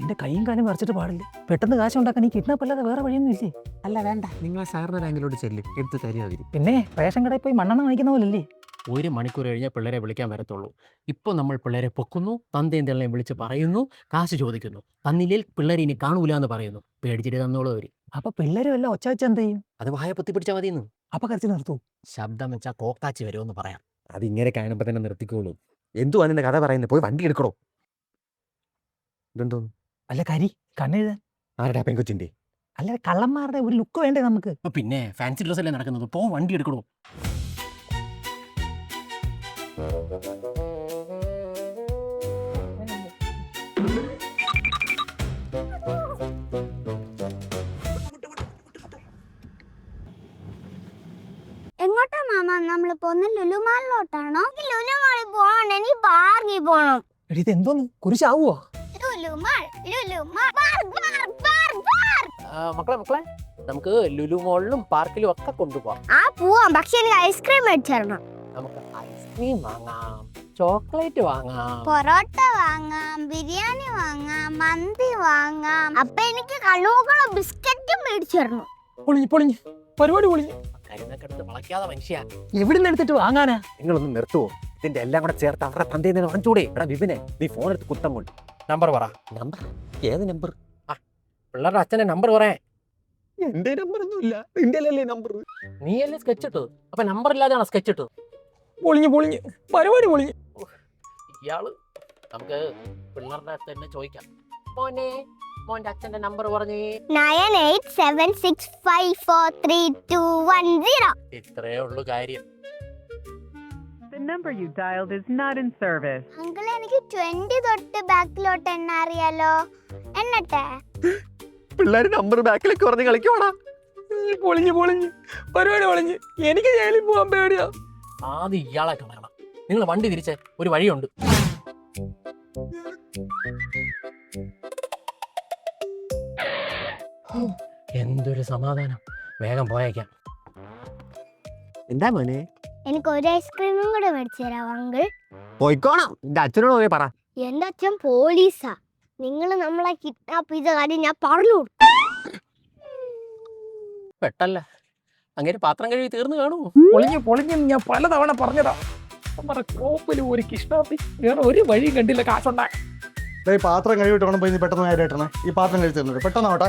എന്റെ കൈയും കാലും മറിച്ചിട്ട് പാടില്ല. പെട്ടെന്ന് കാശ് ഉണ്ടാക്കാൻ ഈ കിഡ്നാപ്പ് അല്ലാതെ വേറെ വഴിയൊന്നും ഇല്ലേ? അല്ല വേണ്ട, നിങ്ങൾ സഹകരണ ബാങ്കിലോട്ട് ചെല്ലും, എടുത്ത് തരിക അവര്. പിന്നെ റേഷൻ കടയിൽ പോയി മണ്ണെണ്ണ വാങ്ങിക്കുന്ന പോലല്ലേ? 1 മണിക്കൂർ കഴിഞ്ഞാൽ പിള്ളേരെ വിളിക്കാൻ വരത്തുള്ളൂ. ഇപ്പോൾ നമ്മൾ പിള്ളേരെ പൊക്കുന്നു, തന്തയും തള്ളയും വിളിച്ച് പറയുന്നു, കാശ് ചോദിക്കുന്നു. തന്നില്ലെങ്കിൽ പിള്ളേർ ഇനി കാണൂല എന്ന് പറയുന്നു. പേടിച്ചിട്ട് തന്നോളൂ അവർ. അപ്പൊ പിള്ളേരും എല്ലാം ഒച്ച വെച്ച് എന്ത് ചെയ്യും? അത് വായ പൊത്തി പിടിച്ചാൽ മതിയെന്ന്. അപ്പൊ കരച്ചിൽ നിർത്തൂ. ശബ്ദം വെച്ചാൽ കോക്കാച്ചി വരുമെന്ന് പറയാം. അതിങ്ങനെ കാണുമ്പോൾ തന്നെ നിർത്തിക്കോളൂ. എന്തുവാ നിന്റെ കഥ പറയുന്നത്? പോയി വണ്ടി എടുക്കണോ? ഇതെന്തോന്നു? അല്ല കരി കണ്ണെഴുതാൻ. ആരുടെ പെങ്കൊച്ചിന്റെ? അല്ല കള്ളന്മാരുടെ ഒരു ലുക്ക് വേണ്ടേ നമുക്ക്? അപ്പൊ പിന്നെ ഫാൻസി ഡ്രസ് അല്ലേ നടക്കുന്നത്? പോ വണ്ടി എടുക്കണോ. എങ്ങോട്ടാ മാമ നമ്മള് പോകുന്ന? ലുലുമാളിലോട്ടാണോ? ലുലുമാളിൽ പോകണം, എനിക്ക് പാർക്കിൽ പോകണം. എടി ഇത് എന്തോന്ന് കുരിശാവോ? ലുലുമാൾ ലുലുമാൾ പാർക്ക്. മക്കളെ നമുക്ക് ലുലു മോളിലും പാർക്കിലും ഒക്കെ കൊണ്ടുപോകാം. ആ പോവാം, പക്ഷെ എനിക്ക് ഐസ്ക്രീം മേടിച്ചിരണം. നമുക്ക് ഐസ്ക്രീം വാങ്ങാം, ചോക്ലേറ്റ് വാങ്ങാം, പൊറോട്ട വാങ്ങാം, ബിരിയാണി വാങ്ങാം, മന്തി വാങ്ങാം. അപ്പൊ എനിക്ക് കണ്ണൂക്കളോ ബിസ്ക്കറ്റും മേടിച്ചിരണം. പൊളിഞ്ഞ് പരിപാടി പൊളിഞ്ഞ്. കരുന്നൊക്കെടുത്ത് വളയ്ക്കാതെ മനുഷ്യ. എവിടുന്ന് എടുത്തിട്ട് വാങ്ങാനാ? നിങ്ങളൊന്ന് നിർത്തുവോ? ഇതിന്റെ എല്ലാം കൂടെ ചേർത്ത് അവരുടെ തന്തയിൽ നിന്ന് വാങ്ങിച്ചൂടെ? എടാ വിപിനെ, നീ ഫോൺ എടുത്ത് കുത്തം കൊണ്ട്. നമ്പർ പറ. നമ്പർ? ഏത് നമ്പർ? പിള്ളേരുടെ അച്ഛന്റെ നമ്പർ പറയാ. എന്റെ നമ്പർ ഒന്നുമില്ല, നിന്റെ അല്ലേ നമ്പർ? നീ അല്ലേ സ്കെച്ച് ഇട്ടത്? അപ്പൊ നമ്പർ ഇല്ലാതെയാണ് സ്കെച്ച് ഇട്ടത്. പൊളിഞ്ഞ് പരിപാടി പൊളിഞ്ഞ്. ഇയാള് നമുക്ക് പിള്ളേരുടെ തന്നെ ചോദിക്കാം. മോന്റെ അച്ഛന്റെ നമ്പർ പറഞ്ഞേ. 9876543210. ഇത്രേ ഉള്ളു കാര്യം. The number you dialed is not in service. Uncle എനിക്ക് 20 തൊട്ട് ബാക്കിലോട്ട് എണ്ണ അറിയാലോ, എണ്ണട്ടെ? പിള്ളേര് നമ്പർ ബാക്കിലേക്ക് പറഞ്ഞ് കളിക്കുവാടാ. പൊളിഞ്ഞ് പരിപാടി പൊളിഞ്ഞ്. എനിക്ക് ജയിലിൽ പോകാൻ പേടിയാ. ആദ്യം ഇയാളെ കാണണം. നിങ്ങൾ വണ്ടി തിരിച്ചേ, ഒരു വഴിയുണ്ട്. എന്തൊരു സമാധാനം. വേഗം പോയേക്കാം. എന്താ മോനെ? എനിക്ക് ഒരു ഐസ്ക്രീമും കൂടെ മേടിച്ചു തരാം അങ്കിൾ. പോയിക്കോണം. എന്റെ അച്ഛനോട് പോയി പറ. എന്റെ അച്ഛൻ പോലീസാ. നിങ്ങൾ നമ്മളെ കിഡ്നാപ്പ് ചെയ്ത കാര്യം ഞാൻ പറഞ്ഞു. പെട്ടല്ല, അങ്ങനെ പാത്രം കഴുകി തീർന്നു കാണൂ. പൊളിഞ്ഞ് ഞാൻ പലതവണ പറഞ്ഞതാ. നമ്മുടെ കോപ്പില് ഒരു കിഷ്ടാപ്പി വേറെ ഒരു വഴിയും കണ്ടില്ല കാശുണ്ടാക്കാൻ. പാത്രം കഴിവിട്ട് വേണം പോയി പെട്ടെന്ന് നേരിട്ടണേ. ഈ പാത്രം കഴിച്ചു പെട്ടെന്ന് ആവട്ടെ.